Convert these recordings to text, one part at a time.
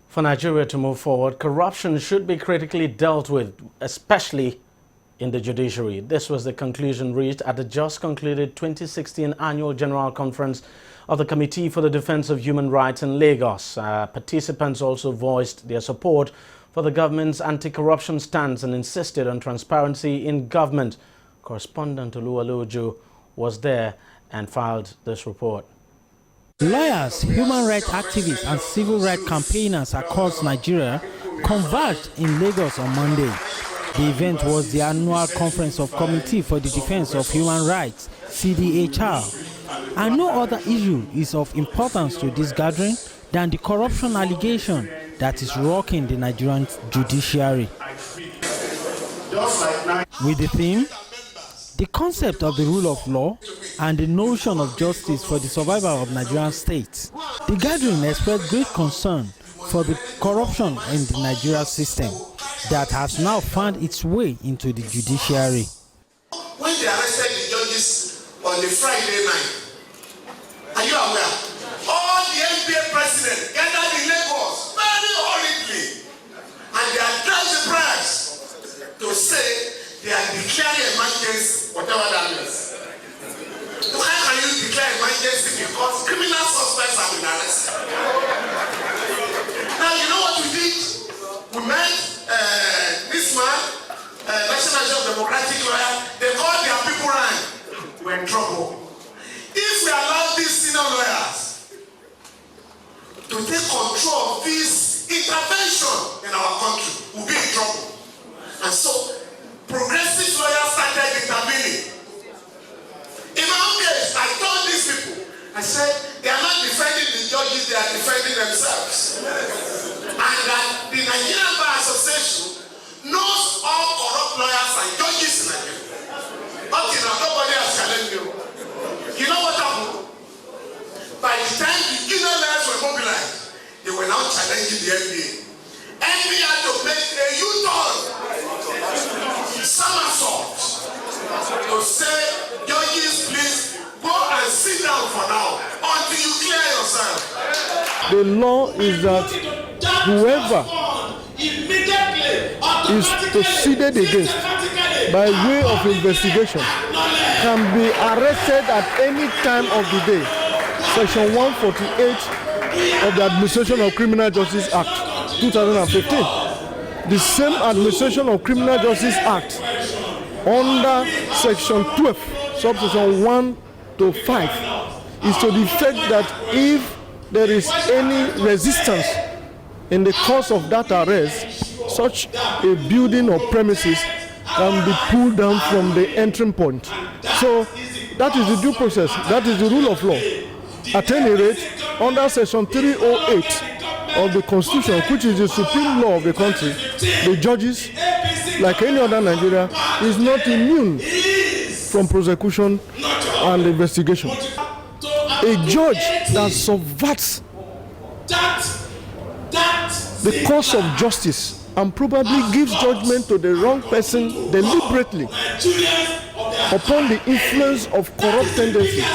For Nigeria to move forward, corruption should be critically dealt with, especially in the judiciary. This was the conclusion reached at the just concluded 2016 Annual General Conference of the Committee for the Defense of Human Rights in Lagos. Participants also voiced their support for the government's anti-corruption stance and insisted on transparency in government. Correspondent Oluwaloju was there and filed this report. Lawyers, human rights activists and civil rights campaigners across Nigeria converged in Lagos on Monday. The event was the annual conference of Committee for the Defense of Human Rights, CDHR. And no other issue is of importance to this gathering than the corruption allegation that is rocking the Nigerian judiciary. With the theme, the concept of the rule of law and the notion of justice for the survival of Nigerian states. The gathering expressed great concern for the corruption in the Nigerian system that has now found its way into the judiciary. When they arrested the judges on the Friday night, are you aware? All the NBA presidents gathered in Lagos very horribly, and they addressed the press to say they are declaring emergency, whatever that means. How can you declare emergency because criminal suspects have been arrested? Now you know what we did? We met this man, National Democratic lawyer. They called their people around. We're in trouble. If we allow these senior lawyers to take control of this intervention in our country, we'll be in trouble. And so progressive lawyers started intervening. In my own case, I told these people, I said, they are not defending the judges, they are defending themselves. And that the Nigerian Bar Association knows all corrupt lawyers and judges in Nigeria. Okay, now nobody has challenged you. You know what happened? By the time the junior lawyers were mobilized, they were now challenging the NBA. NBA had to make a U-turn. Somersault to say, judges, please go and sit down for now until you clear yourself. The law is that whoever is proceeded against by way of investigation can be arrested at any time of the day. Section 148 of the Administration of Criminal Justice Act 2015. The same Administration of Criminal Justice Act under Section 12, subsection 1 to 5, is to the effect that if there is any resistance in the course of that arrest, such a building or premises can be pulled down from the entering point. So that is the due process, that is the rule of law. At any rate, under Section 308 of the Constitution, which is the supreme law of the country, the judges, like any other Nigeria, is not immune from prosecution and investigation. A judge that subverts the course of justice and probably gives judgment to the wrong person deliberately upon the influence of corrupt tendencies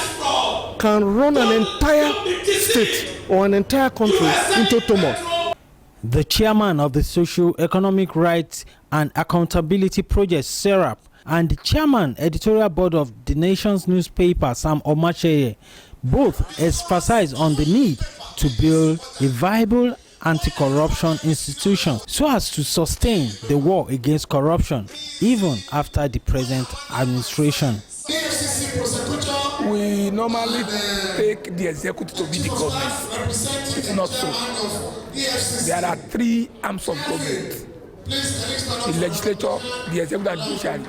can run an entire state or an entire country into turmoil. The chairman of the Socio-Economic Rights and Accountability Project, SERAP, and the chairman editorial board of the nation's newspaper, Sam Omacheye, both emphasized on the need to build a viable anti-corruption institution so as to sustain the war against corruption even after the present administration. We normally take the executive to be the government. It's not so. There are three arms of government: the legislature, the executive, and the judiciary.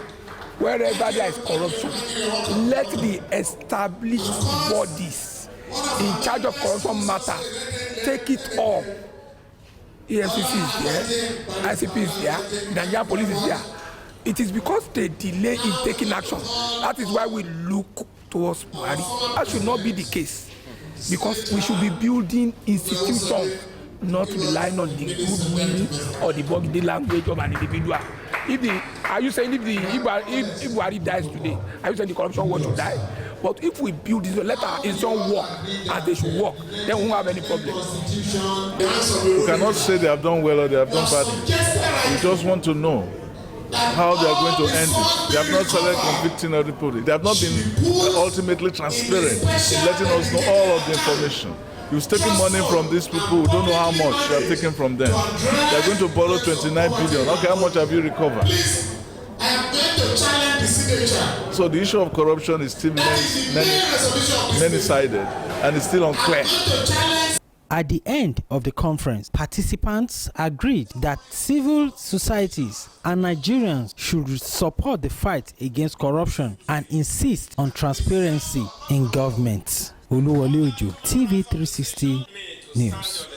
Wherever there is corruption, let the established bodies in charge of corruption matter take it all. EFCC is there, ICP is there, Nigerian police is there. It is because they delay in taking action. That is why we look towards Buhari. That should not be the case, because we should be building institutions, not relying on the goodwill or the body language of an individual. Are you saying if Buhari dies today, are you saying the corruption war should die? But if we build this, let our institution work as they should work, then we won't have any problem. We cannot say they have done well or they have done badly. We just want to know how they are going to end it. They have not started convicting everybody. They have not been ultimately transparent in letting us know all of the information. You've taken money from these people who don't know how much you have taken from them. They are going to borrow 29 billion. Okay, how much have you recovered? I am going to challenge the CDHR. So the issue of corruption is still many-sided and it's still unclear. At the end of the conference, participants agreed that civil societies and Nigerians should support the fight against corruption and insist on transparency in government. Oluwole Ojo, TV 360 News.